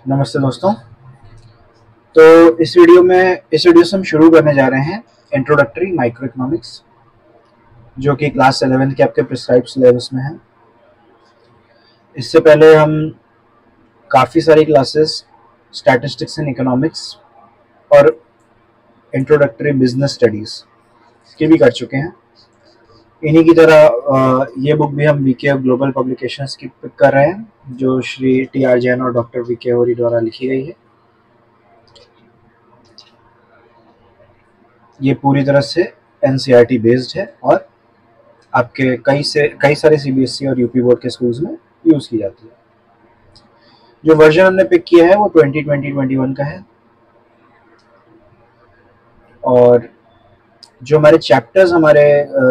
नमस्ते दोस्तों। तो इस वीडियो से हम शुरू करने जा रहे हैं इंट्रोडक्टरी माइक्रो इकोनॉमिक्स, जो कि क्लास 11th के आपके प्रिस्क्राइब सिलेबस में है। इससे पहले हम काफ़ी सारी क्लासेस स्टैटिस्टिक्स एंड इकोनॉमिक्स और इंट्रोडक्टरी बिजनेस स्टडीज़ की भी कर चुके हैं। इन्हीं की तरह ये बुक भी हम वीके ग्लोबल पब्लिकेशंस की पिक कर रहे हैं, जो श्री टी.आर. जैन और डॉक्टर वीके होरी द्वारा लिखी गई है। ये पूरी तरह से एनसीईआरटी बेस्ड है और आपके कई सारे सीबीएसई और यूपी बोर्ड के स्कूल्स में यूज़ की जाती है। जो वर्जन हमने पिक किया है वो 2020-21 का है। और जो हमारे चैप्टर्स हमारे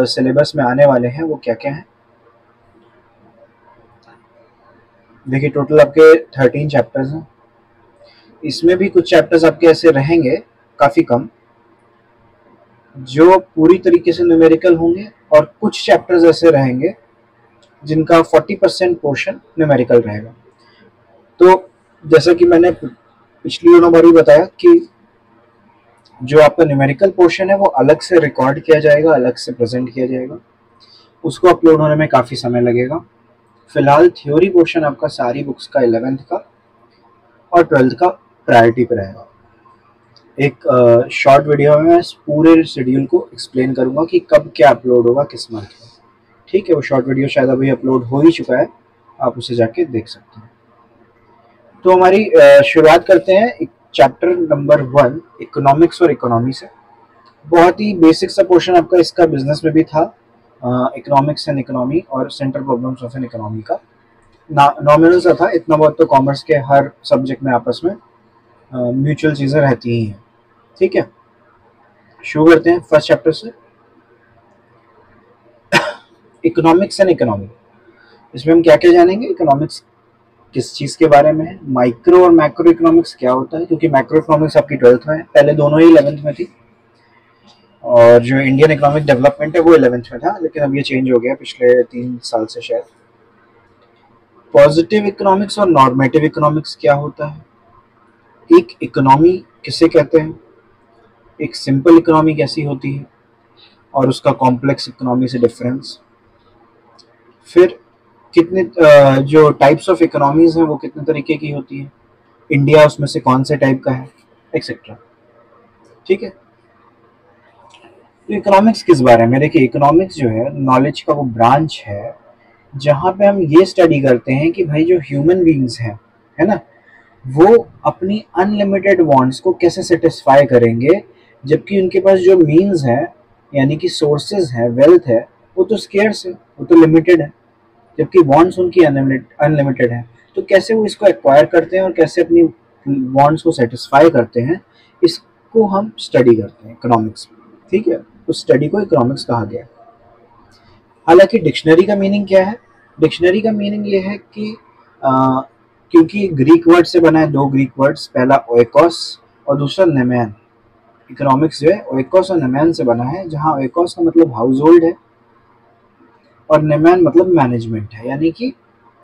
सिलेबस में आने वाले हैं वो क्या क्या हैं, देखिए टोटल आपके 13 चैप्टर्स हैं। इसमें भी कुछ चैप्टर्स आपके ऐसे रहेंगे काफ़ी कम, जो पूरी तरीके से न्यूमेरिकल होंगे, और कुछ चैप्टर्स ऐसे रहेंगे जिनका 40% पोर्शन न्यूमेरिकल रहेगा। तो जैसा कि मैंने पिछली बार भी बताया कि जो आपका न्यूमेरिकल पोर्शन है वो अलग से रिकॉर्ड किया जाएगा, अलग से प्रेजेंट किया जाएगा। उसको अपलोड होने में काफ़ी समय लगेगा। फिलहाल थ्योरी पोर्शन आपका सारी बुक्स का 11th का और 12th का प्रायोरिटी पर रहेगा। एक शॉर्ट वीडियो में मैं पूरे शेड्यूल को एक्सप्लेन करूंगा कि कब क्या अपलोड होगा, किस मंथ में। ठीक है, वो शॉर्ट वीडियो शायद अभी अपलोड हो ही चुका है, आप उसे जाके देख सकते हैं। तो हमारी शुरुआत करते हैं चैप्टर नंबर 1 इकोनॉमिक्स और इकोनॉमी से। बहुत ही बेसिक सा पोर्शन आपका इसका बिजनेस में भी था, इकोनॉमिक्स एंड इकोनॉमी और central problems of an economy का नॉमिनल सा था। इतना बहुत तो कॉमर्स के हर सब्जेक्ट में आपस में म्यूचुअल चीज़ें रहती ही हैं। ठीक है, शुरू करते हैं फर्स्ट चैप्टर से, इकोनॉमिक्स एंड इकोनॉमी। इसमें हम क्या क्या जानेंगे, इकोनॉमिक्स किस चीज़ के बारे में है, माइक्रो और मैक्रो इकोनॉमिक्स क्या होता है, क्योंकि मैक्रो इकोनॉमिक्स आपकी 12th में है, पहले दोनों ही 11th में थी, और जो इंडियन इकोनॉमिक डेवलपमेंट है वो 11th में था, लेकिन अब ये चेंज हो गया पिछले 3 साल से शायद। पॉजिटिव इकोनॉमिक्स और नॉर्मेटिव इकोनॉमिक्स क्या होता है, एक इकोनॉमी किसे कहते हैं, एक सिंपल इकोनॉमी कैसी होती है और उसका कॉम्प्लेक्स इकोनॉमी से डिफरेंस, फिर कितने जो टाइप्स ऑफ इकोनॉमीज हैं वो कितने तरीके की होती है, इंडिया उसमें से कौन से टाइप का है, एक्सेट्रा। ठीक है, तो इकोनॉमिक्स किस बारे में, देखिए इकोनॉमिक्स जो है नॉलेज का वो ब्रांच है जहाँ पे हम ये स्टडी करते हैं कि भाई जो ह्यूमन बींग्स हैं, है ना, वो अपनी अनलिमिटेड वांट्स को कैसे सेटिस्फाई करेंगे, जबकि उनके पास जो मीन्स है यानी कि सोर्सेज है, वेल्थ है, वो तो स्केर्स है, वो तो लिमिटेड है, जबकि वांट्स उनकी अनलिमिटेड है। तो कैसे वो इसको एक्वायर करते हैं और कैसे अपनी वांट्स को सेटिस्फाई करते हैं, इसको हम स्टडी करते हैं इकोनॉमिक्स में। ठीक है, उस स्टडी को इकोनॉमिक्स कहा गया है। हालांकि डिक्शनरी का मीनिंग क्या है, डिक्शनरी का मीनिंग ये है कि क्योंकि ग्रीक वर्ड से बना है, 2 ग्रीक वर्ड्स, पहला ओएकोस और दूसरा नेमैन। इकोनॉमिक्स जो है ओएकोस और नेमैन से बना है, जहाँ ओएकोस का मतलब हाउस होल्ड है और नेमैन मतलब मैनेजमेंट है, यानी कि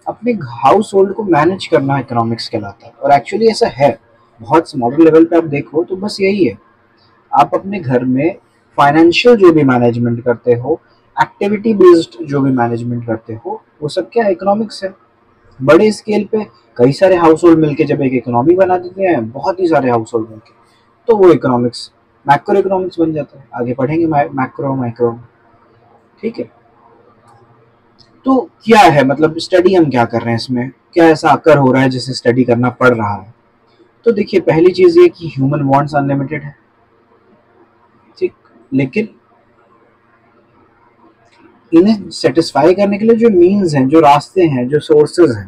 अपने हाउस होल्ड को मैनेज करना इकोनॉमिक्स कहलाता है। और एक्चुअली ऐसा है, बहुत स्मॉल लेवल पे आप देखो तो बस यही है, आप अपने घर में फाइनेंशियल जो भी मैनेजमेंट करते हो, एक्टिविटी बेस्ड जो भी मैनेजमेंट करते हो, वो सब क्या इकोनॉमिक्स है। बड़े स्केल पे कई सारे हाउस होल्ड मिलके जब एक इकोनॉमी बना देते हैं, बहुत ही सारे हाउस होल्ड मिलके, तो वो इकोनॉमिक्स मैक्रो इकोनॉमिक्स बन जाता है। आगे पढ़ेंगे मैक्रो माइक्रो। ठीक है, तो क्या है, मतलब स्टडी हम क्या कर रहे हैं, इसमें क्या ऐसा अकर हो रहा है जिसे स्टडी करना पड़ रहा है। तो देखिए पहली चीज ये कि ह्यूमन वांट्स अनलिमिटेड है, ठीक, लेकिन इन्हें सेटिस्फाई करने के लिए जो मीन्स हैं, जो रास्ते हैं, जो सोर्सेज हैं,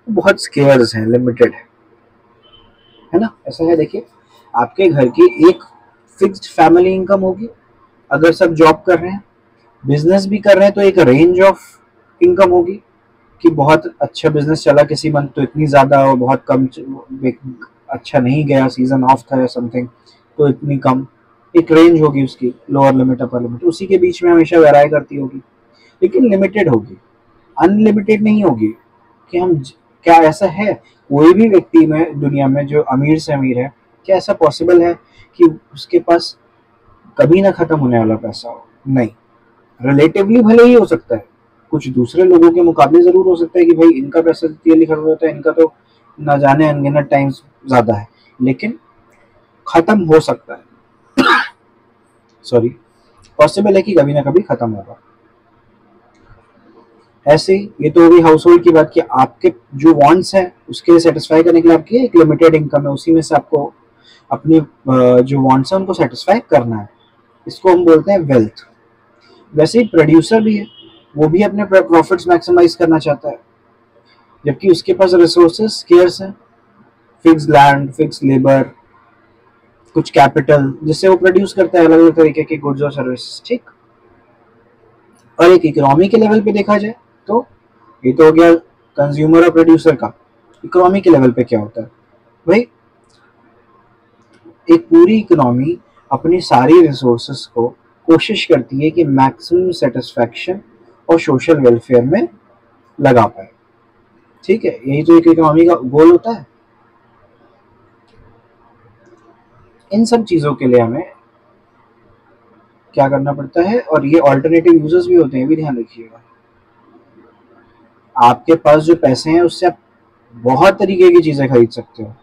वो बहुत स्केर्स हैं, लिमिटेड है ना। ऐसा है, देखिए आपके घर की एक फिक्स्ड फैमिली इनकम होगी अगर सब जॉब कर रहे हैं, बिजनेस भी कर रहे हैं तो एक रेंज ऑफ इनकम होगी कि बहुत अच्छा बिजनेस चला किसी मंथ तो इतनी ज़्यादा, और बहुत कम अच्छा नहीं गया, सीजन ऑफ था या समथिंग तो इतनी कम, एक रेंज होगी उसकी, लोअर लिमिट अपर लिमिट, उसी के बीच में हमेशा वेराई करती होगी, लेकिन लिमिटेड होगी, अनलिमिटेड नहीं होगी कि हम क्या ऐसा है कोई भी व्यक्ति में दुनिया में जो अमीर से अमीर है, क्या ऐसा पॉसिबल है कि उसके पास कभी ना खत्म होने वाला पैसा हो? नहीं। रिलेटिवली भले ही हो सकता है, कुछ दूसरे लोगों के मुकाबले जरूर हो सकता है कि भाई इनका पैसा जल्दी खत्म होता है, इनका तो ना जाने अनगिनत टाइम्स ज्यादा है, लेकिन खत्म हो सकता है। सॉरी, पॉसिबल है कि कभी ना कभी खत्म होगा। ऐसे ही ये तो होगी हाउस होल्ड की बात की, आपके जो वांट्स हैं उसके लिए सेटिस्फाई करने के लिए आपकी एक लिमिटेड इनकम है, उसी में से आपको अपनी जो वांट्स हैं उनको सेटिस्फाई करना है, इसको हम बोलते हैं वेल्थ। वैसे ही प्रोड्यूसर भी है, वो भी अपने प्रॉफिट्स मैक्सिमाइज करना चाहता है, जबकि उसके पास रिसोर्सेज स्केर्स हैं, फिक्स लैंड, फिक्स लेबर, कुछ कैपिटल, जिससे वो प्रोड्यूस करता है अलग अलग तरीके के गुड्स और सर्विसेज। ठीक। और एक इकोनॉमी के लेवल पे देखा जाए तो ये तो हो गया कंज्यूमर और प्रोड्यूसर का। इकोनॉमी के लेवल पे क्या होता है भाई, एक पूरी इकोनॉमी अपनी सारी रिसोर्सेस को कोशिश करती है कि मैक्सिमम सेटिस्फैक्शन और सोशल वेलफेयर में लगा पाए। ठीक है, यही तो एक इकोनॉमी का गोल होता है। इन सब चीजों के लिए हमें क्या करना पड़ता है, और ये ऑल्टरनेटिव यूजर्स भी होते हैं, भी ध्यान रखिएगा। आपके पास जो पैसे हैं उससे आप बहुत तरीके की चीजें खरीद सकते हो,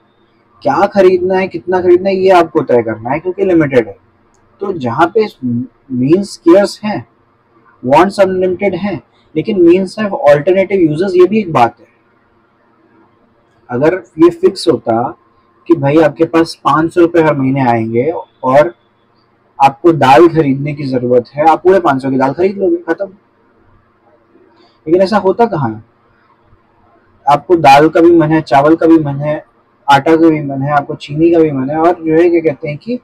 क्या खरीदना है कितना खरीदना है ये आपको तय करना है, क्योंकि लिमिटेड है। तो जहाँ पे मीन्स स्केर्स हैं, वांट्स अनलिमिटेड हैं, लेकिन मीन्स हैव ऑल्टरनेटिव यूजर्स, ये भी एक बात है। अगर ये फिक्स होता कि भाई आपके पास 500 रुपये हर महीने आएंगे और आपको दाल खरीदने की जरूरत है, आप पूरे 500 की दाल खरीद लोगे, खत्म। लेकिन ऐसा होता कहाँ है, आपको दाल का भी मन है, चावल का भी मन है, आटा का भी मन है, आपको चीनी का भी मन है, और जो है क्या कहते हैं कि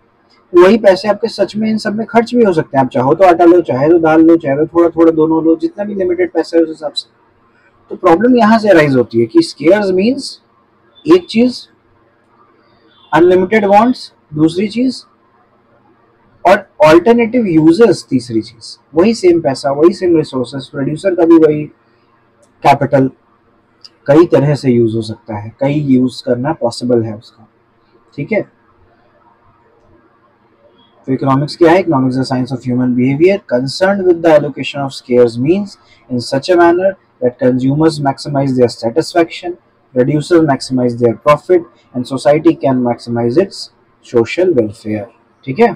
वही पैसे आपके सच में इन सब में खर्च भी हो सकते हैं। आप चाहो तो आटा लो, चाहे तो दाल लो, चाहे तो थोड़ा थोड़ा दोनों लो, जितना भी लिमिटेड पैसा है उस हिसाब से। तो प्रॉब्लम यहाँ से अराइज होती है कि स्केयर्स मीन्स एक चीज, अनलिमिटेड वांट्स दूसरी चीज, और ऑल्टरनेटिव यूजर्स तीसरी चीज। वही सेम पैसा, वही सेम रिसोर्सेस, प्रोड्यूसर का भी वही कैपिटल कई तरह से यूज हो सकता है, कई यूज करना पॉसिबल है उसका। ठीक है, तो इकोनॉमिक्स क्या है? Economics the science of human behaviour concerned with the allocation of scarce means in such a manner that consumers maximise their satisfaction, producers maximise their profit, and society can maximise its social welfare. ठीक है,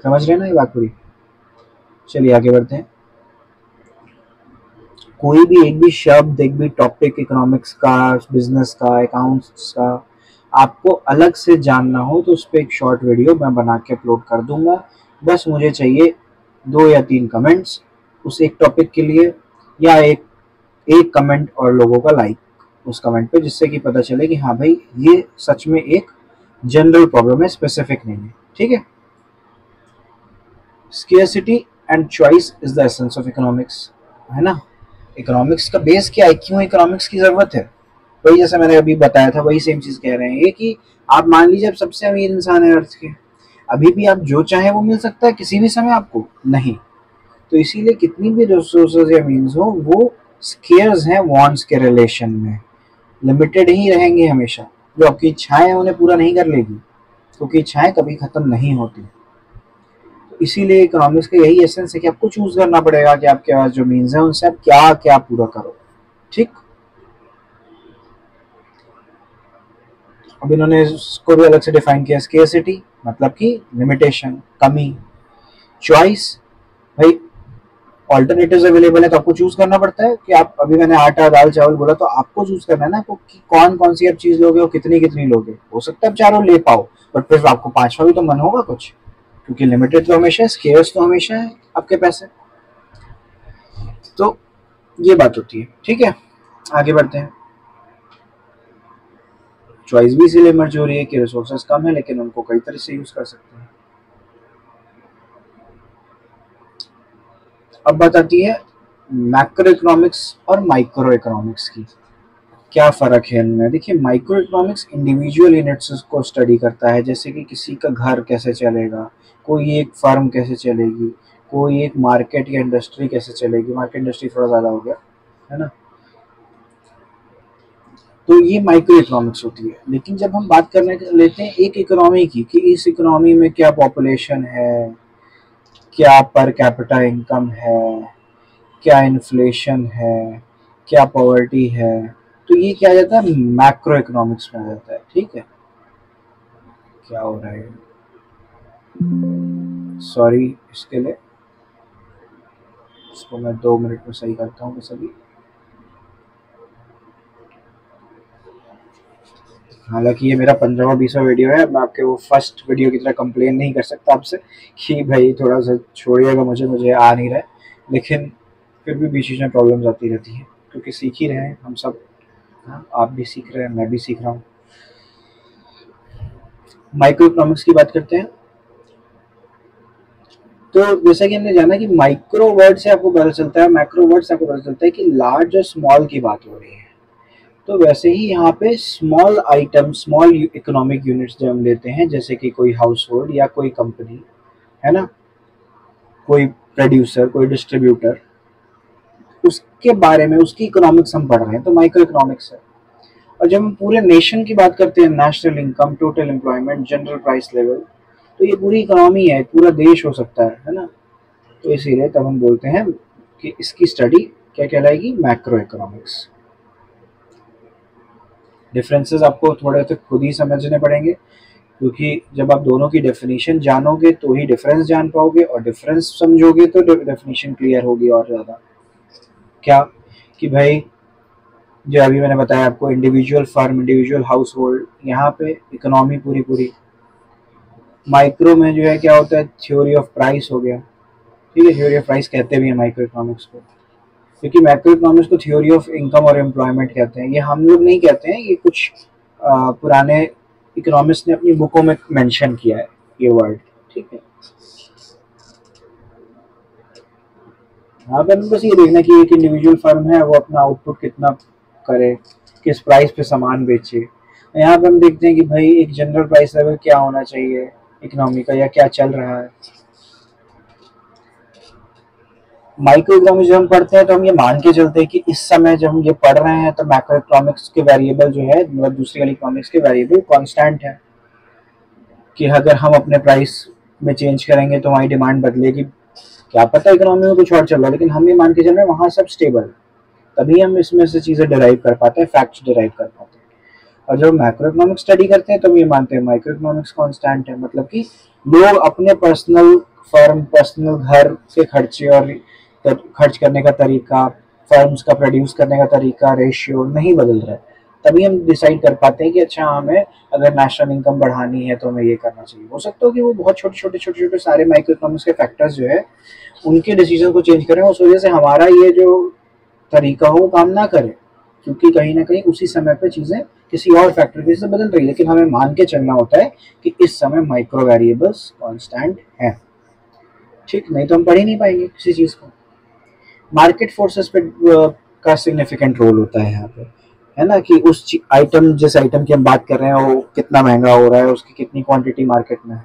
समझ रहे हैं ना ये बात पूरी? चलिए आगे बढ़ते हैं। कोई भी एक भी शब्द, एक भी टॉपिक इकोनॉमिक्स का, बिजनेस का, अकाउंट्स का आपको अलग से जानना हो तो उस पर एक शॉर्ट वीडियो मैं बना के अपलोड कर दूंगा। बस मुझे चाहिए 2 या 3 कमेंट्स उस एक टॉपिक के लिए, या एक कमेंट और लोगों का लाइक उस कमेंट पे, जिससे कि पता चले कि हाँ भाई ये सच में एक जनरल प्रॉब्लम है, स्पेसिफिक नहीं है। ठीक है, scarcity and choice is the essence of economics, है ना। इकोनॉमिक्स का बेस क्या है, क्यों इकोनॉमिक्स की जरूरत है? वही जैसे मैंने अभी बताया था, वही सेम चीज कह रहे हैं ये कि आप मान लीजिए आप सबसे अमीर इंसान है अर्थ के, अभी भी आप जो चाहे वो मिल सकता है किसी भी समय आपको नहीं। तो इसीलिए कितनी भी रिसोर्सेज या मीन्स हो, वो स्केयर्स हैं वांट्स के रिलेशन में, लिमिटेड ही रहेंगे हमेशा। जो आपकी इच्छाएं हैं उन्हें पूरा नहीं कर लेगी, क्योंकि इच्छाएं कभी खत्म नहीं होती। तो इसीलिए इकोनॉमिक्स का यही एसेंस है कि आपको चूज करना पड़ेगा कि आपके पास जो मीन्स है उनसे आप क्या क्या पूरा करो। ठीक, अब इन्होंने इसको भी अलग से डिफाइन किया, स्केर्सिटी मतलब कि लिमिटेशन, कमी, चॉइस भाई ऑल्टरनेटिव्स अवेलेबल है तो आपको चूज करना पड़ता है कि आप, अभी मैंने आटा दाल चावल बोला तो आपको चूज करना है ना आपको कि कौन कौन सी आप चीज लोगे और कितनी कितनी लोगे। हो सकता है आप चारों ले पाओ, बट फिर आपको पांचवा भी तो मन होगा कुछ, क्योंकि लिमिटेड तो हमेशा है, स्केर्स तो हमेशा है आपके पैसे। तो ये बात होती है। ठीक है, आगे बढ़ते हैं। चॉइस भी इसीलिए मर्ज हो रही है कि रिसोर्सेज कम है लेकिन उनको कई तरह से यूज कर सकते हैं। अब बात आती है मैक्रो इकोनॉमिक्स और माइक्रो इकोनॉमिक्स की, क्या फ़र्क है इनमें? देखिए, माइक्रो इकोनॉमिक्स इंडिविजुअल यूनिट्स को स्टडी करता है, जैसे कि किसी का घर कैसे चलेगा, कोई एक फर्म कैसे चलेगी, कोई एक मार्केट या इंडस्ट्री कैसे चलेगी। मार्केट इंडस्ट्री थोड़ा ज़्यादा हो गया, है ना। तो ये माइक्रो इकोनॉमिक्स होती है। लेकिन जब हम बात करने लेते हैं एक इकोनॉमी की कि इस इकोनॉमी में क्या पॉपुलेशन है, क्या पर कैपिटा इनकम है, क्या इन्फ्लेशन है, क्या पॉवर्टी है, तो ये क्या आ जाता है, मैक्रो इकोनॉमिक्स में आ जाता है। ठीक है, क्या हो रहा है, सॉरी इसके लिए, इसको मैं 2 मिनट में सही करता हूँ बस अभी। हालांकि ये मेरा 15वां-20वां वीडियो है, मैं आपके वो फर्स्ट वीडियो की तरह कंप्लेन नहीं कर सकता आपसे कि भाई थोड़ा सा छोड़िएगा मुझे आ नहीं रहा है, लेकिन फिर भी बीच बीच में प्रॉब्लम्स आती रहती हैं, क्योंकि सीख ही रहे हैं हम सब। हाँ, आप भी सीख रहे हैं, मैं भी सीख रहा हूँ। माइक्रो इकोनॉमिक्स की बात करते हैं। तो जैसा कि हमने जाना कि माइक्रो वर्ड से आपको पता चलता है, मैक्रो वर्ड से आपको पता चलता है कि लार्ज और स्मॉल की बात हो रही है। तो वैसे ही यहाँ पे small item, small economic units जब हम लेते हैं, जैसे कि कोई हाउस होल्ड या कोई कंपनी है ना, कोई प्रोड्यूसर, कोई डिस्ट्रीब्यूटर, उसके बारे में उसकी इकोनॉमिक्स हम पढ़ रहे हैं, तो माइक्रो इकोनॉमिक्स है। और जब हम पूरे नेशन की बात करते हैं, national income, total employment, general price level, तो ये पूरी इकोनॉमी है, पूरा देश हो सकता है ना। तो इसीलिए तब हम बोलते हैं कि इसकी स्टडी क्या कहलाएगी, मैक्रो इकोनॉमिक्स। डिफरेंसेस आपको थोड़े तो खुद ही समझने पड़ेंगे, क्योंकि जब आप दोनों की डेफिनेशन जानोगे तो ही डिफरेंस जान पाओगे, और डिफरेंस समझोगे तो डेफिनेशन क्लियर होगी और ज़्यादा। क्या कि भाई जो अभी मैंने बताया आपको, individual firm, individual house hold, यहाँ पे इकोनॉमी पूरी पूरी। माइक्रो में जो है क्या होता है, थ्योरी ऑफ प्राइस हो गया। ठीक है, थ्योरी ऑफ प्राइस कहते भी हैं माइक्रो इकोनॉमिक्स को, क्योंकि मैक्रो इकोनॉमिक्स को थ्योरी ऑफ इनकम और एम्प्लॉयमेंट कहते हैं। ये हम लोग नहीं कहते हैं, ये कुछ पुराने इकोनॉमिस्ट ने अपनी बुकों में मेंशन किया है ये वर्ड। ठीक है, यहाँ पर बस ये देखना कि एक इंडिविजुअल फर्म है, वो अपना आउटपुट कितना करे, किस प्राइस पे सामान बेचे। यहाँ पे हम देखते हैं कि भाई एक जनरल प्राइस लेवल क्या होना चाहिए इकोनॉमी का, या क्या चल रहा है। माइक्रो इकोनॉमिक्स जब हम पढ़ते हैं तो हम ये मान के चलते हैं कि इस समय जब हम ये पढ़ रहे हैं तो मैक्रो इकोनॉमिक्स के वेरिएबल जो है, मतलब दूसरी वाली इकोनॉमिक्स के वेरिएबल कांस्टेंट है, कि अगर हम अपने प्राइस में चेंज करेंगे तो हमारी डिमांड बदलेगी। क्या पता इकोनॉमी में कुछ और चल रहा है, लेकिन हम ये मान के चल रहे हैं वहाँ सब स्टेबल, तभी हम इसमें से चीज़ें डिराइव कर पाते हैं, फैक्ट्स डिराइव कर पाते हैं। और जब मैक्रो इकोनॉमिक्स स्टडी करते हैं तो हम ये मानते हैं माइक्रो इकोनॉमिक्स कांस्टेंट है, मतलब कि लोग अपने पर्सनल फर्म, पर्सनल घर के खर्चे और खर्च करने का तरीका, फर्म्स का प्रोड्यूस करने का तरीका, रेशियो नहीं बदल रहा है। तभी हम डिसाइड कर पाते हैं कि अच्छा हमें अगर नेशनल इनकम बढ़ानी है तो हमें ये करना चाहिए। हो सकता है कि वो बहुत छोटे छोटे सारे माइक्रो इकोनॉमिक्स के फैक्टर्स जो है उनके डिसीजन को चेंज करें, उस वजह से हमारा ये जो तरीका हो वो काम ना करे, क्योंकि कहीं ना कहीं उसी समय पे चीज़ें किसी और फैक्टर की वजह से बदल रही है। लेकिन हमें मान के चलना होता है कि इस समय माइक्रो वेरिएबल्स कांस्टेंट हैं। ठीक, नहीं तो हम पढ़ ही नहीं पाएंगे किसी चीज़ को। मार्केट फोर्सेस पे का सिग्निफिकेंट रोल होता है यहाँ पे, है ना, कि उस आइटम, जिस आइटम की हम बात कर रहे हैं वो कितना महंगा हो रहा है, उसकी कितनी क्वांटिटी मार्केट में है।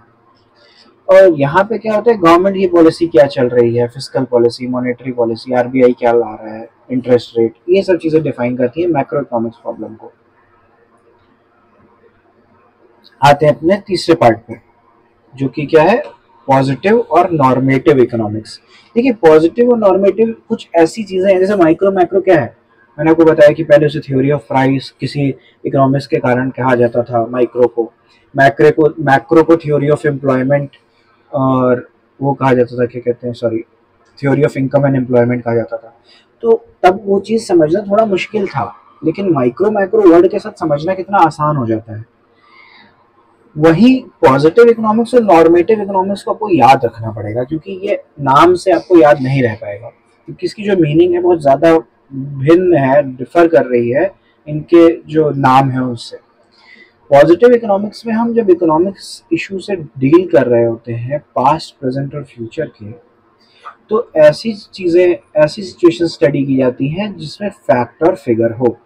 और यहाँ पे क्या होता है, गवर्नमेंट की पॉलिसी क्या चल रही है, fiscal policy, monetary policy, RBI क्या ला रहा है, इंटरेस्ट रेट, ये सब चीज़ें डिफाइन करती है मैक्रो इकोनॉमिक्स प्रॉब्लम को। आते हैं अपने तीसरे पार्ट पे, जो कि क्या है, पॉजिटिव और नॉर्मेटिव इकोनॉमिक्स। देखिए पॉजिटिव और नॉर्मेटिव कुछ ऐसी चीज़ें हैं, जैसे माइक्रो मैक्रो क्या है, मैंने आपको बताया कि पहले उसे थ्योरी ऑफ प्राइस किसी इकोनॉमिक्स के कारण कहा जाता था माइक्रो को। मैक्रो को थ्योरी ऑफ एम्प्लॉयमेंट और वो कहा जाता था, क्या कहते हैं, sorry, theory of income and employment कहा जाता था। तो तब वो चीज़ समझना थोड़ा मुश्किल था, लेकिन माइक्रो मैक्रो वर्ड के साथ समझना कितना आसान हो जाता है। वही पॉजिटिव इकोनॉमिक्स और नॉर्मेटिव इकोनॉमिक्स को आपको याद रखना पड़ेगा, क्योंकि ये नाम से आपको याद नहीं रह पाएगा, क्योंकि इसकी जो मीनिंग है बहुत ज़्यादा भिन्न है, डिफर कर रही है इनके जो नाम है उससे। पॉजिटिव इकोनॉमिक्स में हम जब इकोनॉमिक्स इशू से डील कर रहे होते हैं, पास्ट, प्रेजेंट और फ्यूचर के, तो ऐसी चीज़ें, ऐसी सिचुएशन स्टडी की जाती हैं जिसमें फैक्ट और फिगर हो,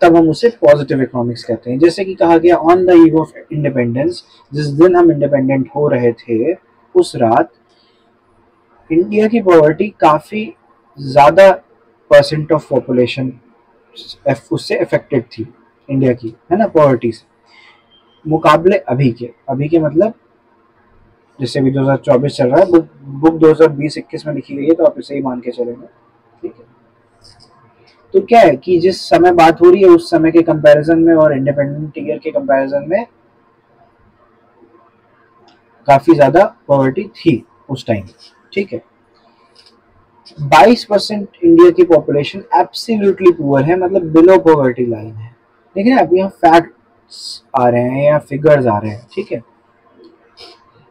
तब हम उसे पॉजिटिव इकोनॉमिक्स कहते हैं। जैसे कि कहा गया, on the eve of independence, जिस दिन हम इंडिपेंडेंट हो रहे थे उस रात इंडिया की पॉवर्टी काफ़ी ज़्यादा परसेंट ऑफ पॉपुलेशन उससे अफेक्टेड थी इंडिया की, है ना, पॉवर्टी से, मुकाबले अभी के मतलब जैसे अभी 2024 चल रहा है, बुक 2020-21 में लिखी गई है, तो आप इसे ही मान के चलेंगे, ठीक है। तो क्या है कि जिस समय बात हो रही है उस समय के कंपैरिजन में और इंडिपेंडेंट ईयर के कंपैरिजन में काफी ज्यादा पॉवर्टी थी उस टाइम, ठीक है। 22% इंडिया की पॉपुलेशन एब्सोल्युटली पुअर है, मतलब बिलो पॉवर्टी लाइन है। देखिए अब यहाँ फैक्ट्स आ रहे हैं या फिगर्स आ रहे हैं, ठीक है।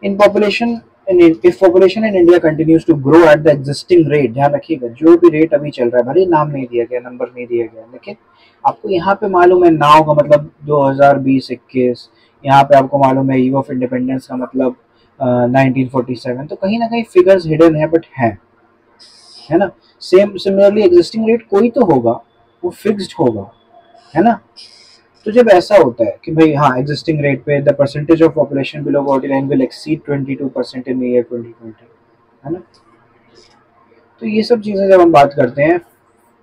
In population if population in India continues to grow at the existing rate, ध्यान रखिएगा जो भी रेट अभी चल रहा है, भले नाम नहीं दिया गया, नंबर नहीं दिया गया, लेकिन आपको यहाँ पे मालूम है नाउ का मतलब 2020-21, यहाँ पे आपको मालूम है ईव ऑफ इंडिपेंडेंस का मतलब 1947, तो कहीं ना कहीं फिगर्स हिडन है, बट है ना। सिमिलरली एग्जिस्टिंग रेट कोई तो होगा, वो फिक्स्ड होगा, है ना। तो जब ऐसा होता है कि भाई हाँ एग्जिस्टिंग रेट पे the percentage of population below poverty line will exceed 22% in year 2020, है ना। तो ये सब चीजें जब हम बात करते हैं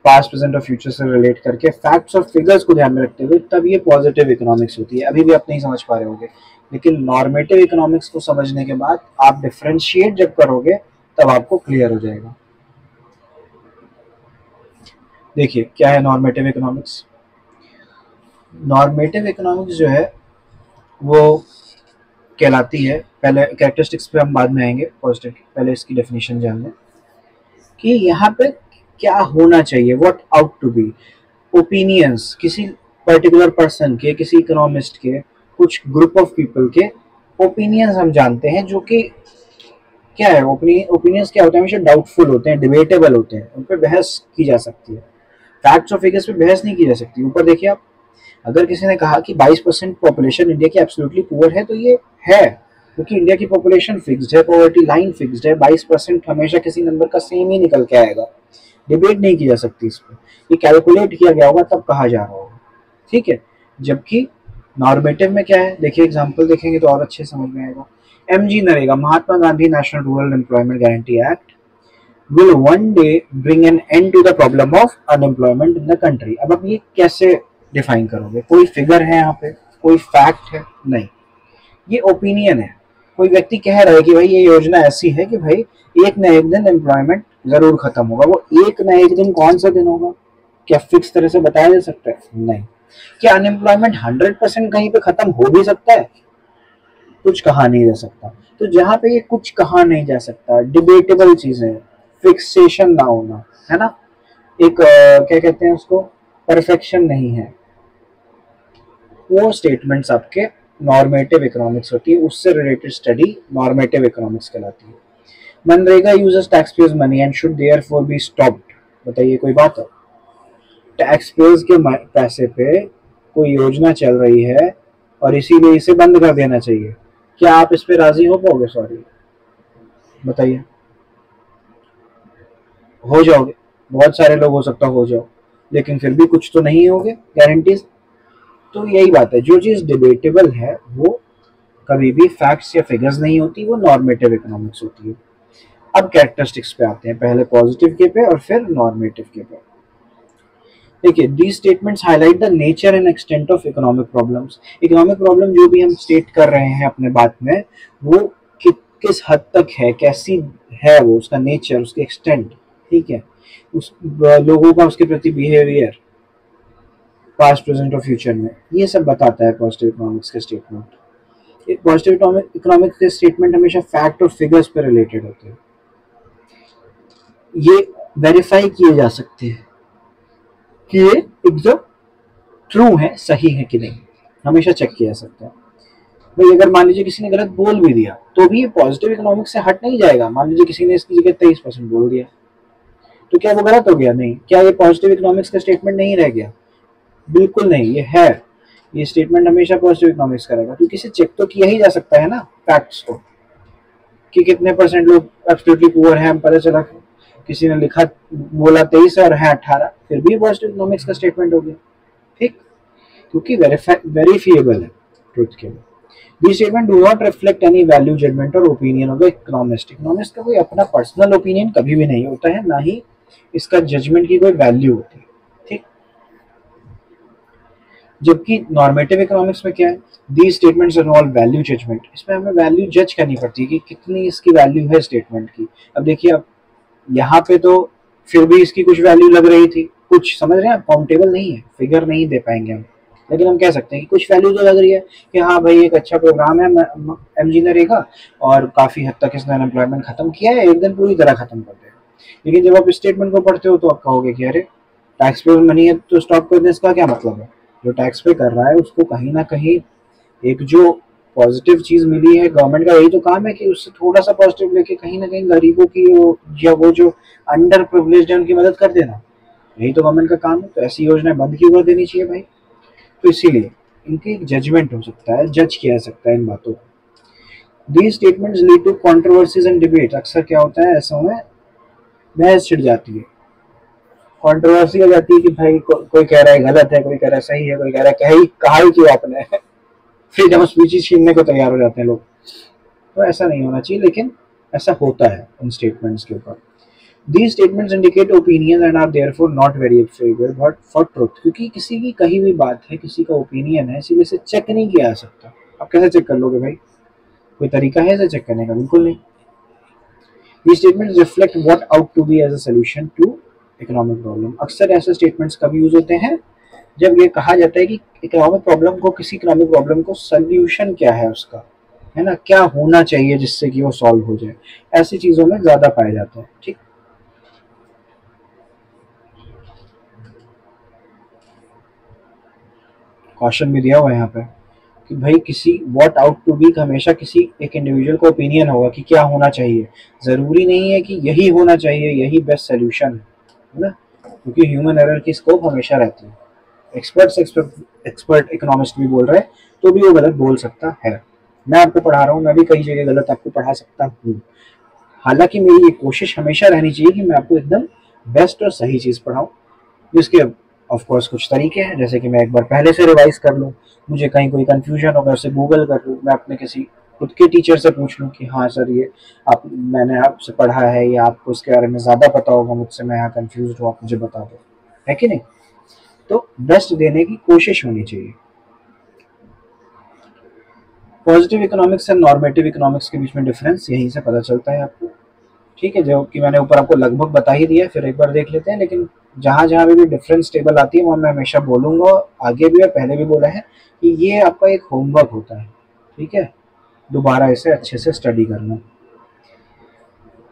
पास्ट प्रेजेंट और फ्यूचर से रिलेट करके फैक्ट्स और फिगर्स को ध्यान में रखते हुए, तब ये पॉजिटिव इकोनॉमिक्स होती है। अभी भी आप नहीं समझ पा रहे होंगे, लेकिन नॉर्मेटिव इकोनॉमिक्स को समझने के बाद आप डिफरेंशिएट जब करोगे तब आपको क्लियर हो जाएगा। देखिए क्या है नॉर्मेटिव इकोनॉमिक्स। नॉर्मेटिव इकोनॉमिक्स जो है वो कहलाती है, पहले कैरेक्टरिस्टिक्स पे हम बाद में आएंगे, पॉजिटिव पहले इसकी डेफिनेशन जान लें कि यहाँ पे क्या होना चाहिए, what ought to be. Opinions किसी पर्टिकुलर पर्सन के, किसी इकोनॉमिस्ट के, कुछ ग्रुप ऑफ पीपल के ओपिनियंस हम जानते हैं, जो कि क्या है, ओपिनियंस क्या होते हैं, हमेशा डाउटफुल होते हैं, डिबेटेबल होते हैं, उन पर बहस की जा सकती है। फैक्ट्स और फिगर्स पे बहस नहीं की जा सकती। ऊपर देखिए आप, अगर किसी ने कहा कि 22% पॉपुलेशन इंडिया की एब्सोल्युटली पुअर है, तो ये है क्योंकि इंडिया की पॉपुलेशन फिक्स्ड है, पॉवर्टी लाइन फिक्स्ड है, 22% हमेशा किसी नंबर का सेम ही निकल के आएगा, डिबेट नहीं की जा सकती इस पर, ये कैलकुलेट किया गया होगा तब कहा जा रहा होगा, ठीक है। जबकि नॉर्मेटिव में क्या है, देखिए एग्जाम्पल देखेंगे तो और अच्छे समझ में आएगा। MG NREGA, Mahatma Gandhi national rural employment guarantee act will one day bring an end to the problem of unemployment in the country। अब आप ये कैसे डिफाइन करोगे, कोई फिगर है यहाँ पे, कोई फैक्ट है नहीं, ये ओपिनियन है। कोई व्यक्ति कह रहा है कि भाई ये योजना ऐसी है कि भाई एक न एक दिन एम्प्लॉयमेंट जरूर खत्म होगा। वो एक न एक दिन कौन सा दिन होगा, क्या फिक्स तरह से बताया जा सकता है? नहीं। क्या अनएम्प्लॉयमेंट 100% कहीं पे खत्म हो भी सकता है? कुछ कहा नहीं जा सकता। तो जहाँ पे ये कुछ कहा नहीं जा सकता, डिबेटेबल चीजें, फिक्सेशन ना होना, है ना, एक क्या कहते हैं उसको, परफेक्शन नहीं है, वो स्टेटमेंट्स आपके नॉर्मेटिव इकोनॉमिक्स होती है। उससे रिलेटेड स्टडी नॉर्मेटिव इकोनॉमिक्स कहलाती है। MNREGA uses tax payers money and should therefore be stopped. बताइए कोई बात है, टैक्स पेयर्स के पैसे पे कोई योजना चल रही है और इसीलिए इसे बंद कर देना चाहिए। क्या आप इस पे राजी हो पाओगे? सॉरी बताइए। हो जाओगे, बहुत सारे लोग हो सकता हो जाओ, लेकिन फिर भी कुछ तो नहीं होगे गारंटीज। तो यही बात है, जो चीज डिबेटेबल है वो कभी भी फैक्ट्स या फिगर्स नहीं होती, वो नॉर्मेटिव इकोनॉमिक्स होती है। अब कैरेक्टरिस्टिक्स पे आते हैं, पहले पॉजिटिव के पे और फिर नॉर्मेटिव के पे। देखिए these statements highlight the nature and extent of economic problems. Economic problem जो भी हम स्टेट कर रहे हैं अपने बात में, वो किस हद तक है, कैसी है वो, उसका नेचर, उसकी एक्सटेंट, ठीक है, उस लोगों का उसके प्रति बिहेवियर पास्ट प्रेजेंट और फ्यूचर में, ये सब बताता है पॉजिटिव इकोनॉमिक्स के स्टेटमेंट। पॉजिटिव इकोनॉमिक्स के स्टेटमेंट हमेशा फैक्ट और फिगर्स पे रिलेटेड होते हैं, ये वेरीफाई किए जा सकते हैं कि ये एकदम ट्रू है, सही है कि नहीं, हमेशा चेक किया जा सकता है। भाई अगर मान लीजिए किसी ने गलत बोल भी दिया तो भी ये पॉजिटिव इकोनॉमिक्स से हट नहीं जाएगा। मान लीजिए किसी ने इसकी जगह 23% बोल दिया, तो क्या वो गलत हो गया? नहीं। क्या ये पॉजिटिव इकोनॉमिक्स का स्टेटमेंट नहीं रह गया? बिल्कुल नहीं, ये है। ये स्टेटमेंट हमेशा पॉजिटिव इकोनॉमिक्स करेगा, क्योंकि इसे चेक तो किया ही जा सकता है ना फैक्ट्स को, कि कितने परसेंट लोग एब्सोल्युटली पुअर हैं, पता चला किसी ने लिखा बोला 23 और है 18, फिर भी पॉजिटिव इकोनॉमिक्स का स्टेटमेंट हो गया, ठीक, क्योंकि वेरीफाइबल है ट्रुथ के लिए। These statements do not reflect any value, judgment और opinion of the economist। Economist का कोई अपना पर्सनल ओपिनियन कभी भी नहीं होता है, ना ही इसका जजमेंट की कोई वैल्यू होती है, ठीक। जबकि नॉर्मेटिव इकोनॉमिक्स में क्या है, the statements involve value judgment, इसमें हमें वैल्यू जज करनी पड़ती है कि कितनी इसकी वैल्यू है स्टेटमेंट की। अब देखिए, अब यहाँ पे तो फिर भी इसकी कुछ वैल्यू लग रही थी, कुछ समझ रहे हैं, काउंटेबल नहीं है, फिगर नहीं दे पाएंगे हम, लेकिन हम कह सकते हैं कि कुछ वैल्यू तो लग रही है कि हाँ भाई एक अच्छा प्रोग्राम है एमजी नरेगा और काफी हद तक इसने अनएम्प्लॉयमेंट खत्म किया है, एक दिन पूरी तरह खत्म कर देगा। लेकिन जब आप स्टेटमेंट को पढ़ते हो तो आप कहोगे कि अरे टैक्स पेयर मनी है तो स्टॉप कर दें, इसका क्या मतलब है? जो टैक्स पे कर रहा है उसको कहीं ना कहीं एक जो पॉजिटिव चीज मिली है, गवर्नमेंट का यही तो काम है कि उससे थोड़ा सा पॉजिटिव लेके कहीं ना कहीं गरीबों की या वो जो अंडर प्रिविलेज्ड है उनकी मदद कर देना, यही तो गवर्नमेंट का काम है। तो ऐसी योजना बंद क्यों कर देनी चाहिए भाई? तो इसीलिए इनकी एक जजमेंट हो सकता है, जज किया जा सकता है इन बातों को। These statements lead to controversies and debate, अक्सर क्या होता है ऐसा में बहस छिड़ जाती है, कंट्रोवर्सी हो जाती है कि भाई कोई कह रहा है गलत है, कोई कह रहा है सही है, कोई कह रहा है कहा ही क्यों आपने फ्रीडम ऑफ स्पीच छीनने को तैयार हो जाते हैं लोग। तो ऐसा नहीं होना चाहिए, लेकिन ऐसा होता है इन स्टेटमेंट्स के ऊपर। These statements indicate opinions and are therefore not verifiable but for truth, क्योंकि किसी की कही हुई बात है, किसी का ओपिनियन है, इसीलिए इसे चेक नहीं किया जा सकता। आप कैसे चेक कर लोगे भाई? कोई तरीका है इसे चेक करने का? बिल्कुल नहीं। These statements reflect what ought to be as a solution to economic problem। अक्सर ऐसे स्टेटमेंट्स कब यूज होते हैं? जब ये कहा जाता है कि इकोनॉमिक प्रॉब्लम को, किसी इकोनॉमिक प्रॉब्लम को सोल्यूशन क्या है उसका, है ना, क्या होना चाहिए जिससे कि वो सॉल्व हो जाए, ऐसी चीजों में ज्यादा पाए जाते हैं। ठीक, क्वेश्चन भी दिया हुआ है यहाँ पे कि भाई किसी व्हाट आउट टू बी हमेशा किसी एक इंडिविजुअल का ओपिनियन होगा कि क्या होना चाहिए, जरूरी नहीं है कि यही होना चाहिए, यही बेस्ट सोल्यूशन है ना, क्योंकि ह्यूमन एरर की स्कोप हमेशा रहती है। एक्सपर्ट इकोनॉमिस्ट भी बोल रहे हैं तो भी वो गलत बोल सकता है। मैं आपको पढ़ा रहा हूँ, मैं भी कई जगह गलत आपको पढ़ा सकता हूँ, हालांकि मेरी ये कोशिश हमेशा रहनी चाहिए कि मैं आपको एकदम बेस्ट और सही चीज़ पढ़ाऊँ, जिसके ऑफ कोर्स कुछ तरीके हैं, जैसे कि मैं एक बार पहले से रिवाइज कर लूँ, मुझे कहीं कोई कंफ्यूजन होगा उसे गूगल कर लूँ, मैं अपने किसी खुद के टीचर से पूछ लूँ कि हाँ सर ये आप मैंने आपसे पढ़ा है या आपको इसके बारे में ज़्यादा पता होगा मुझसे, मैं यहाँ कन्फ्यूज हूँ, आप मुझे बता दो, है कि नहीं? तो बेस्ट देने की कोशिश होनी चाहिए। Positive economics and normative economics के बीच में डिफरेंस यहीं से पता चलता है आपको। ठीक है, जो कि मैंने ऊपर आपको लगभग बता ही दिया है, फिर एक बार देख लेते हैं। लेकिन जहाँ जहाँ भी डिफरेंस टेबल आती है वहाँ मैं हमेशा बोलूँगा, आगे भी और पहले भी बोला है कि ये आपका एक होमवर्क होता है। ठीक है, दोबारा इसे अच्छे से स्टडी करना।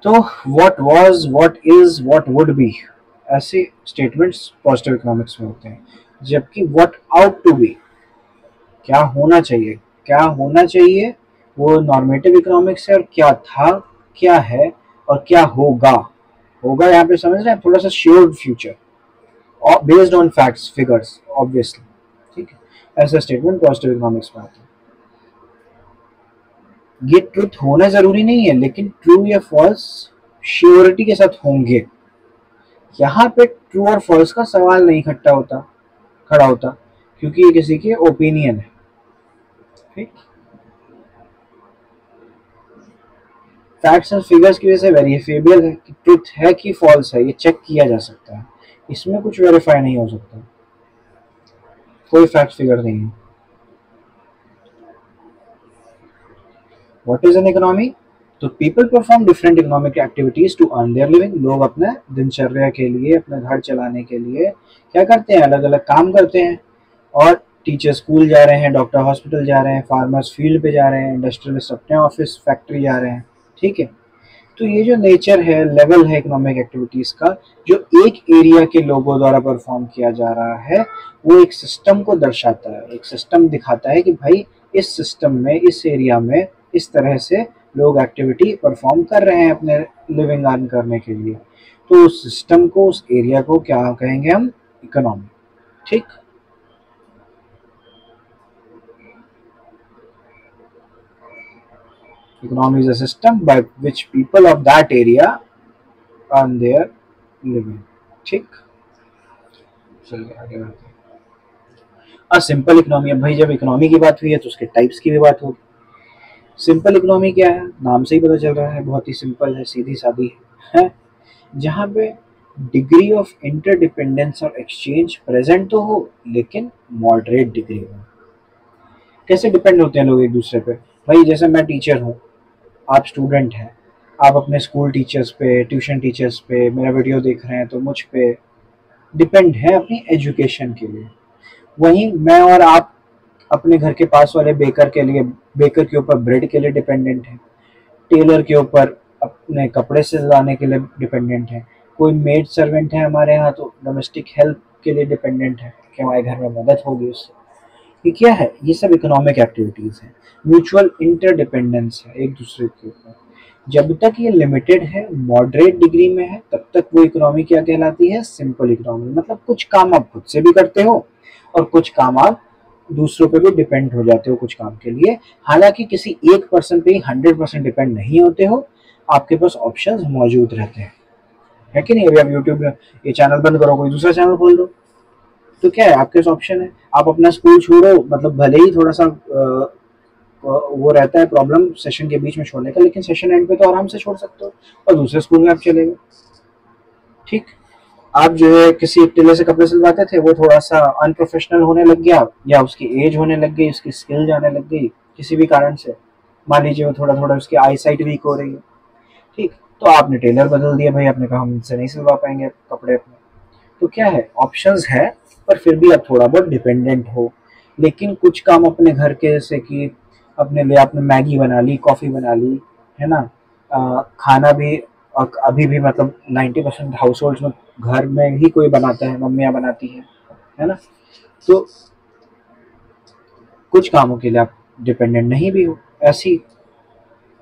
तो what was, what is, what would be, ऐसे स्टेटमेंट्स पॉजिटिव इकोनॉमिक्स में होते हैं, जबकि व्हाट आउट टू बी, क्या होना चाहिए, क्या होना चाहिए, वो नॉर्मेटिव इकोनॉमिक्स है। और क्या था, क्या है और क्या होगा, होगा यहाँ पे समझ रहे हैं, थोड़ा सा sure future based on facts figures obviously. ठीक है, ऐसा स्टेटमेंट पॉजिटिव इकोनॉमिक्स में आता है। ये ट्रूथ होना जरूरी नहीं है, लेकिन ट्रू या फॉल्स श्योरिटी के साथ होंगे। यहाँ पे ट्रू और फॉल्स का सवाल नहीं खड़ा होता, क्योंकि ये किसी के ओपिनियन है। ठीक, फैक्ट्स एंड फिगर्स की वजह से वेरीफेबल है कि ट्रुथ है कि फॉल्स है, ये चेक किया जा सकता है, इसमें कुछ वेरीफाई नहीं हो सकता, कोई फैक्ट फिगर नहीं है। What is an economy? तो people perform different economic activities to earn their living. लोग अपने दिनचर्या के लिए, अपने घर चलाने के लिए क्या करते हैं, अलग अलग काम करते हैं। और टीचर स्कूल जा रहे हैं, डॉक्टर हॉस्पिटल जा रहे हैं, फार्मर्स फील्ड पे जा रहे हैं, इंडस्ट्रियलिस्ट अपने ऑफिस फैक्ट्री जा रहे हैं। ठीक है, तो ये जो नेचर है, लेवल है इकोनॉमिक एक्टिविटीज का, जो एक एरिया के लोगों द्वारा परफॉर्म किया जा रहा है, वो एक सिस्टम को दर्शाता है, एक सिस्टम दिखाता है कि भाई इस सिस्टम में, इस एरिया में इस तरह से लोग एक्टिविटी परफॉर्म कर रहे हैं अपने लिविंग अर्न करने के लिए। तो उस सिस्टम को, उस एरिया को क्या कहेंगे हम? इकोनॉमी। ठीक, economy is a system by which people of that area earn their living। ठीक, चलिए आगे बढ़ते हैं। Simple economy. अब भाई जब इकोनॉमी की बात हुई है तो उसके टाइप्स की भी बात होगी। सिंपल इकोनॉमी क्या है, नाम से ही पता चल रहा है, बहुत ही सिंपल है, सीधी सादी है, जहाँ पे डिग्री ऑफ इंटरडिपेंडेंस और एक्सचेंज प्रेजेंट तो हो, लेकिन मॉडरेट डिग्री में। कैसे डिपेंड होते हैं लोग एक दूसरे पे? भाई जैसे मैं टीचर हूँ, आप स्टूडेंट हैं, आप अपने स्कूल टीचर्स पे, ट्यूशन टीचर्स पे मेरा वीडियो देख रहे हैं तो मुझ पे डिपेंड है अपनी एजुकेशन के लिए। वहीं मैं और आप अपने घर के पास वाले बेकर के लिए, बेकर के ऊपर ब्रेड के लिए डिपेंडेंट है, टेलर के ऊपर अपने कपड़े सिलवाने के लिए डिपेंडेंट है, कोई मेड सर्वेंट है हमारे यहाँ तो डोमेस्टिक हेल्प के लिए डिपेंडेंट है कि हमारे घर में मदद होगी उससे। ये क्या है? ये सब इकोनॉमिक एक्टिविटीज है, म्यूचुअल इंटरडिपेंडेंस है एक दूसरे के ऊपर। जब तक ये लिमिटेड है, मॉडरेट डिग्री में है, तब तक वो इकोनॉमी क्या कहलाती है? Simple economy. मतलब कुछ काम आप खुद से भी करते हो और कुछ काम आप दूसरों पे भी डिपेंड हो जाते हो कुछ काम के लिए। हालांकि किसी एक पर्सन पे ही 100% डिपेंड नहीं होते हो, आपके पास ऑप्शंस मौजूद रहते हैं, है कि नहीं? अभी आप यूट्यूब में ये चैनल बंद करो, कोई दूसरा चैनल खोल दो, तो क्या है? आपके पास ऑप्शन है। आप अपना स्कूल छोड़ो, मतलब भले ही थोड़ा सा वो रहता है प्रॉब्लम सेशन के बीच में छोड़ने का, लेकिन सेशन एंड पे तो आराम से छोड़ सकते हो और दूसरे स्कूल में आप चले गए। ठीक। आप जो है किसी टेलर से कपड़े सिलवाते थे, वो थोड़ा सा अनप्रोफेशनल होने लग गया, या उसकी एज होने लग गई, उसकी स्किल जाने लग गई किसी भी कारण से, मान लीजिए वो थोड़ा थोड़ा उसकी आई साइट वीक हो रही है, ठीक, तो आपने टेलर बदल दिया, भाई आपने कहा हम इनसे नहीं सिलवा पाएंगे कपड़े अपने। तो क्या है? ऑप्शंस है, पर फिर भी आप थोड़ा बहुत डिपेंडेंट हो। लेकिन कुछ काम अपने घर के, जैसे कि अपने लिए आपने मैगी बना ली, कॉफ़ी बना ली, है ना, खाना भी अभी भी मतलब 90% हाउस होल्ड में घर में ही कोई बनाता है, मम्मियाँ बनाती है ना। तो कुछ कामों के लिए आप डिपेंडेंट नहीं भी हो। ऐसी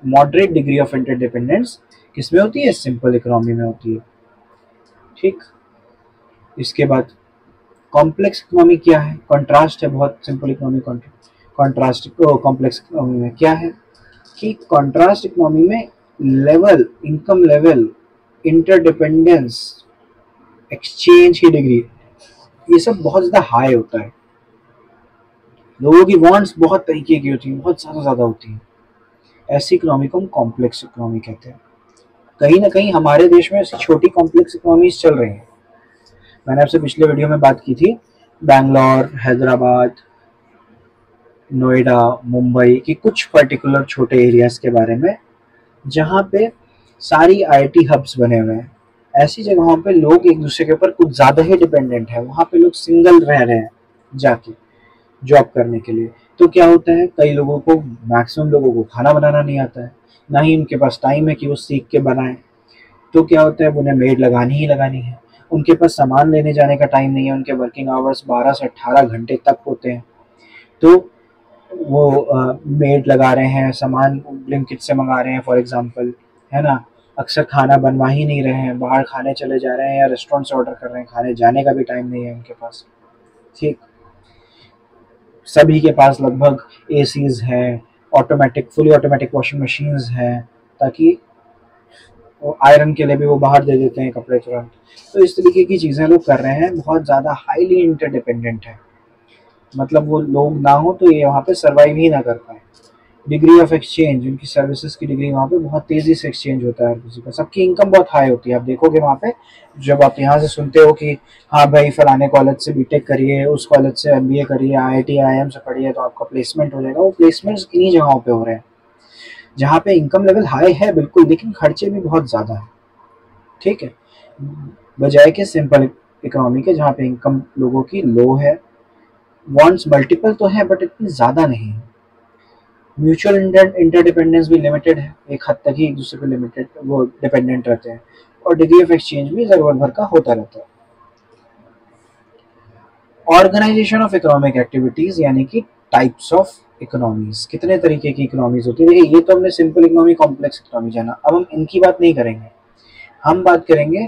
मॉडरेट डिग्री ऑफ इंटरडिपेंडेंस किसमें होती है? सिंपल इकोनॉमी में होती है। ठीक। इसके बाद कॉम्प्लेक्स इकोनॉमी क्या है? कॉन्ट्रास्ट है बहुत simple economy contrast complex economy में क्या है कि कॉन्ट्रास्ट इकोनॉमी में level, income level, interdependence, exchange की डिग्री, ये सब बहुत ज़्यादा हाई होता है। लोगों की वांट्स बहुत तरीके की होती हैं, बहुत ज़्यादा होती हैं। ऐसी इकोनॉमी को हम कॉम्प्लेक्स इकोनॉमी कहते हैं। कहीं ना कहीं हमारे देश में ऐसी छोटी कॉम्प्लेक्स इकोनॉमीज चल रही हैं। मैंने आपसे पिछले वीडियो में बात की थी बैंगलोर, हैदराबाद, नोएडा, मुंबई की कुछ पर्टिकुलर छोटे एरियाज के बारे में, जहाँ पे सारी आईटी हब्स बने हुए हैं। ऐसी जगहों पे लोग एक दूसरे के ऊपर कुछ ज़्यादा ही डिपेंडेंट है, वहाँ पे लोग सिंगल रह रहे हैं जाके जॉब करने के लिए। तो क्या होता है, कई लोगों को, मैक्सिमम लोगों को खाना बनाना नहीं आता है, ना ही उनके पास टाइम है कि वो सीख के बनाएं। तो क्या होता है, उन्हें मेड लगानी ही लगानी है। उनके पास सामान लेने जाने का टाइम नहीं है, उनके वर्किंग आवर्स 12 से 18 घंटे तक होते हैं। तो वो मेड लगा रहे हैं, सामान ब्लिंकिट से मंगा रहे हैं फॉर एग्जांपल, है ना। अक्सर खाना बनवा ही नहीं रहे हैं, बाहर खाने चले जा रहे हैं या रेस्टोरेंट से ऑर्डर कर रहे हैं, खाने जाने का भी टाइम नहीं है उनके पास। ठीक। सभी के पास लगभग एसीज हैं, automatic, fully automatic washing machines हैं, ताकि वो आयरन के लिए भी वो बाहर दे देते हैं कपड़े तुरंत। तो इस तरीके की चीज़ें लोग कर रहे हैं, बहुत ज़्यादा हाईली इंटरडिपेंडेंट है। मतलब वो लोग ना हो तो ये वहाँ पे सर्वाइव ही ना कर पाए। डिग्री ऑफ एक्सचेंज, उनकी सर्विसेज की डिग्री वहाँ पे बहुत तेज़ी से एक्सचेंज होता है हर किसी का। सबकी इनकम बहुत हाई होती है। आप देखोगे वहाँ पे, जब आप यहाँ से सुनते हो कि हाँ भाई फलाने कॉलेज से बीटेक करिए, उस कॉलेज से एमबीए करिए, आईआईटी आईआईएम से पढ़िए तो आपका प्लेसमेंट हो जाएगा, वो प्लेसमेंट्स इन्हीं जगहों पे हो रहे हैं जहाँ पे इनकम लेवल हाई है बिल्कुल, लेकिन खर्चे भी बहुत ज़्यादा है। ठीक है, बजाय के सिंपल इकोनॉमी के जहाँ पे इनकम लोगों की लो है, वांट्स मल्टीपल तो है बट इतनी ज़्यादा नहीं है। म्यूचुअल इंटरडिपेंडेंस भी लिमिटेड है, एक हद तक ही एक दूसरे पे लिमिटेड वो डिपेंडेंट रहते हैं, और डिग्री ऑफ एक्सचेंज भी ज़रूरत भर का होता रहता है। ऑर्गेनाइजेशन ऑफ इकोनॉमिक एक्टिविटीज़, यानी कि टाइप्स ऑफ इकोनॉमीज, कितने तरीके की इकोनॉमीज होती है। देखिए ये तो हमने सिंपल इकोनॉमी, कॉम्प्लेक्स इकोनॉमी जाना, अब हम इनकी बात नहीं करेंगे। हम बात करेंगे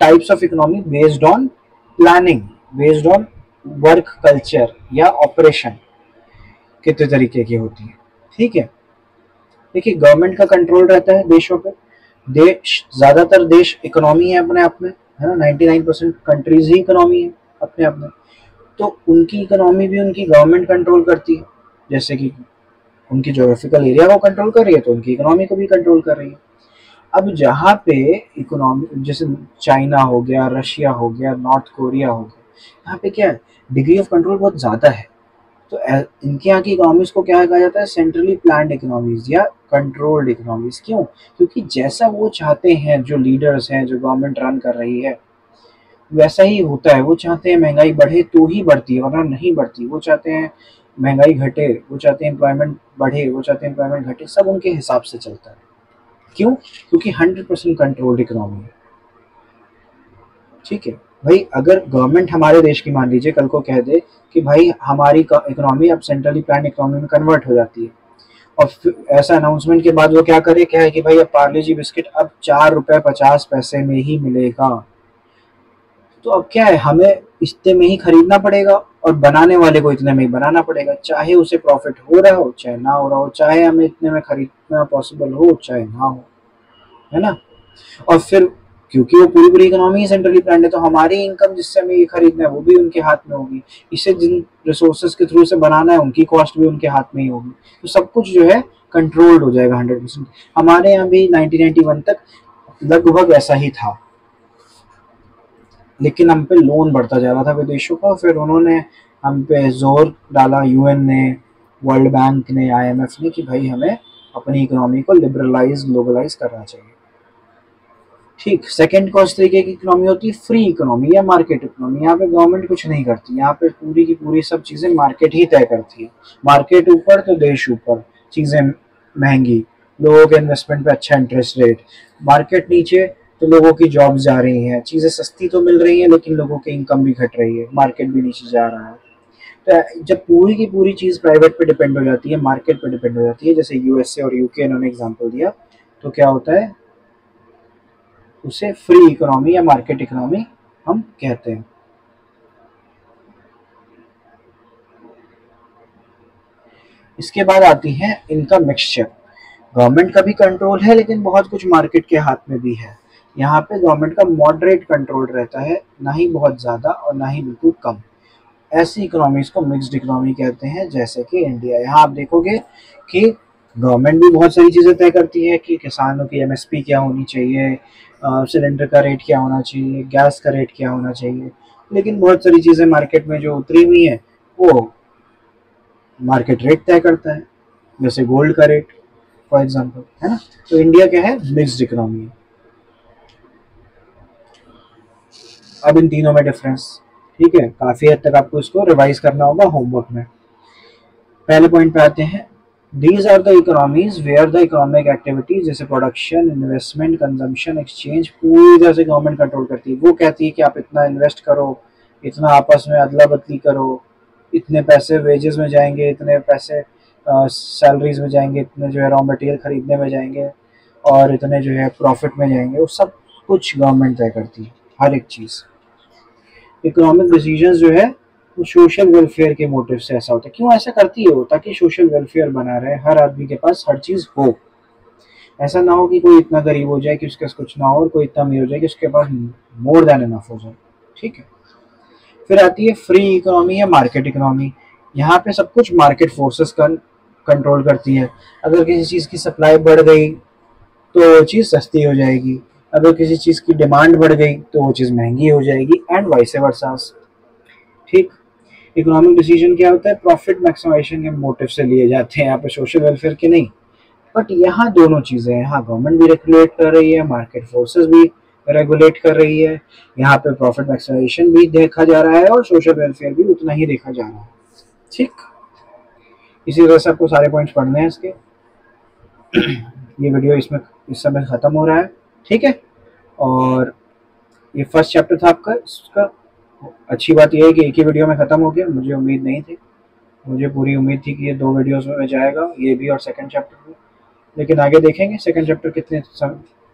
types of economy based on planning, based on work culture या ऑपरेशन, कितने तरीके की होती है। ठीक है, देखिए गवर्नमेंट का कंट्रोल रहता है देशों पे, देश, ज़्यादातर देश इकोनॉमी है अपने आप में, है ना, 99% कंट्रीज ही इकोनॉमी है अपने आप में। तो उनकी इकोनॉमी भी उनकी गवर्नमेंट कंट्रोल करती है, जैसे कि उनकी जोग्राफिकल एरिया को कंट्रोल कर रही है तो उनकी इकोनॉमी को भी कंट्रोल कर रही है। अब जहाँ पे इकोनॉमी जैसे चाइना हो गया, रशिया हो गया, नॉर्थ कोरिया हो गया, यहाँ पे क्या है, डिग्री ऑफ कंट्रोल बहुत ज़्यादा है। तो इनके यहाँ की इकोनॉमीज को क्या कहा जाता है, सेंट्रली प्लान्ड इकोनॉमीज या कंट्रोल्ड इकोनॉमीज। क्यों? क्योंकि जैसा वो चाहते हैं, जो लीडर्स हैं, जो गवर्नमेंट रन कर रही है, वैसा ही होता है। वो चाहते हैं महंगाई बढ़े तो ही बढ़ती है, वरना नहीं बढ़ती। वो चाहते हैं महंगाई घटे, वो चाहते हैं एम्प्लॉयमेंट बढ़े, वो चाहते हैं एम्प्लॉयमेंट घटे, सब उनके हिसाब से चलता है। क्यों? क्योंकि 100% कंट्रोल्ड इकोनॉमी है। ठीक है भाई, अगर गवर्नमेंट हमारे देश की मान लीजिए कल को कह दे कि भाई हमारी इकोनॉमी अब सेंट्रली प्लान इकोनॉमी में कन्वर्ट हो जाती है, और फिर ऐसा अनाउंसमेंट के बाद वो क्या करे, क्या है कि भाई अब पार्ले जी बिस्किट अब 4 रुपए 50 पैसे में ही मिलेगा, तो अब क्या है, हमें इतने में ही खरीदना पड़ेगा और बनाने वाले को इतने में ही बनाना पड़ेगा, चाहे उसे प्रॉफिट हो रहा हो चाहे ना हो रहा हो, चाहे हमें इतने में खरीदना पॉसिबल हो चाहे ना हो, है ना। और फिर क्योंकि वो पूरी पूरी इकोनॉमी सेंट्रली प्लान्ड है, तो हमारी इनकम जिससे हमें ये खरीदना है वो भी उनके हाथ में होगी। इसे जिन रिसोर्सेज के थ्रू से बनाना है उनकी कॉस्ट भी उनके हाथ में ही होगी। तो सब कुछ जो है कंट्रोल्ड हो जाएगा 100%। हमारे यहाँ भी 1991 तक लगभग ऐसा ही था, लेकिन हम पे लोन बढ़ता जा रहा था विदेशों का। फिर उन्होंने हम पे जोर डाला, यूएन ने, वर्ल्ड बैंक ने, आईएमएफ ने, कि भाई हमें अपनी इकोनॉमी को लिबरलाइज ग्लोबलाइज करना चाहिए। ठीक, सेकंड कौन तरीके की इकोनॉमी होती है, फ्री इकोनॉमी या मार्केट इकोनॉमी। यहाँ पे गवर्नमेंट कुछ नहीं करती, यहाँ पे पूरी की पूरी सब चीजें मार्केट ही तय करती है। मार्केट ऊपर तो देश ऊपर, चीजें महंगी, लोगों के इन्वेस्टमेंट पे अच्छा इंटरेस्ट रेट। मार्केट नीचे तो लोगों की जॉब्स जा रही हैं, चीजें सस्ती तो मिल रही हैं लेकिन लोगों की इनकम भी घट रही है, मार्केट भी नीचे जा रहा है। तो जब पूरी की पूरी चीज प्राइवेट पे डिपेंड हो जाती है, मार्केट पे डिपेंड हो जाती है, जैसे यूएसए और यूके इन्होंने एग्जांपल दिया, तो क्या होता है, उसे फ्री इकोनॉमी या मार्केट इकोनॉमी हम कहते हैं। इसके बाद आती है इनका मिक्सचर। गवर्नमेंट का भी कंट्रोल है लेकिन बहुत कुछ मार्केट के हाथ में भी है। यहाँ पे गवर्नमेंट का मॉडरेट कंट्रोल रहता है, ना ही बहुत ज़्यादा और ना ही बिल्कुल कम। ऐसी इकोनॉमीज को मिक्स्ड इकोनॉमी कहते हैं, जैसे कि इंडिया। यहाँ आप देखोगे कि गवर्नमेंट भी बहुत सारी चीज़ें तय करती है कि किसानों की एमएसपी क्या होनी चाहिए, सिलेंडर का रेट क्या होना चाहिए, गैस का रेट क्या होना चाहिए, लेकिन बहुत सारी चीज़ें मार्केट में जो उतरी हुई हैं वो मार्केट रेट तय करता है, जैसे गोल्ड का रेट फॉर एग्जांपल, है ना। तो इंडिया क्या है, मिक्स्ड इकोनॉमी है। अब इन तीनों में डिफरेंस, ठीक है, काफ़ी हद तक आपको इसको रिवाइज करना होगा होमवर्क में। पहले पॉइंट पे आते हैं, these are the economies where the economic activities जैसे प्रोडक्शन, इन्वेस्टमेंट, कंजम्पशन, एक्सचेंज पूरी तरह से गवर्नमेंट कंट्रोल करती है। वो कहती है कि आप इतना इन्वेस्ट करो, इतना आपस में अदला बदली करो, इतने पैसे वेजेस में जाएंगे, इतने पैसे सैलरीज में जाएंगे, इतने जो है रॉ मटेरियल खरीदने में जाएंगे, और इतने जो है प्रॉफिट में जाएंगे। वो सब कुछ गवर्नमेंट तय करती है, हर एक चीज़। इकोनॉमिक डिसीजंस जो है वो सोशल वेलफेयर के मोटिव से ऐसा होता है। क्यों ऐसा करती है वो? ताकि सोशल वेलफेयर बना रहे, हर आदमी के पास हर चीज़ हो। ऐसा ना हो कि कोई इतना गरीब हो जाए कि उसके पास कुछ ना हो, और कोई इतना अमीर हो जाए कि उसके पास मोर देन इनफ हो जाए। ठीक है। फिर आती है फ्री इकोनॉमी या मार्केट इकोनॉमी। यहाँ पे सब कुछ मार्केट फोर्सेस का कंट्रोल करती है। अगर किसी चीज़ की सप्लाई बढ़ गई तो वो चीज़ सस्ती हो जाएगी, अगर किसी चीज़ की डिमांड बढ़ गई तो वो चीज़ महंगी हो जाएगी, एंड वाइस वर्सा। ठीक। इकोनॉमिक डिसीजन क्या होता है, प्रॉफिट मैक्सिमाइजेशन के मोटिव से लिए जाते हैं, यहाँ पे सोशल वेलफेयर के नहीं। बट यहाँ दोनों चीज़ें हैं, यहाँ गवर्नमेंट भी रेगुलेट कर रही है, मार्केट फोर्सेस भी रेगुलेट कर रही है। यहाँ पे प्रॉफिट मैक्सिमाइजेशन भी देखा जा रहा है और सोशल वेलफेयर भी उतना ही देखा जा रहा है। ठीक, इसी तरह से आपको सारे पॉइंट्स पढ़ने हैं इसके। ये वीडियो इसमें इस समय ख़त्म हो रहा है, ठीक है। और ये फर्स्ट चैप्टर था आपका, इसका अच्छी बात यह है कि एक ही वीडियो में ख़त्म हो गया। मुझे उम्मीद नहीं थी, मुझे पूरी उम्मीद थी कि ये 2 वीडियोस में जाएगा, ये भी और सेकंड चैप्टर भी। लेकिन आगे देखेंगे सेकंड चैप्टर कितने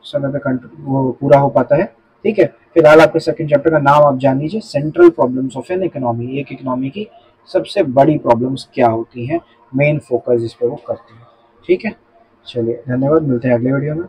समय पे वो पूरा हो पाता है। ठीक है, फिलहाल आपके सेकंड चैप्टर का नाम आप जान लीजिए, central problems of an economy. एक इकोनॉमी की सबसे बड़ी प्रॉब्लम्स क्या होती हैं, मेन फोकस जिस पर वो करती है। ठीक है, चलिए धन्यवाद, मिलते हैं अगले वीडियो में।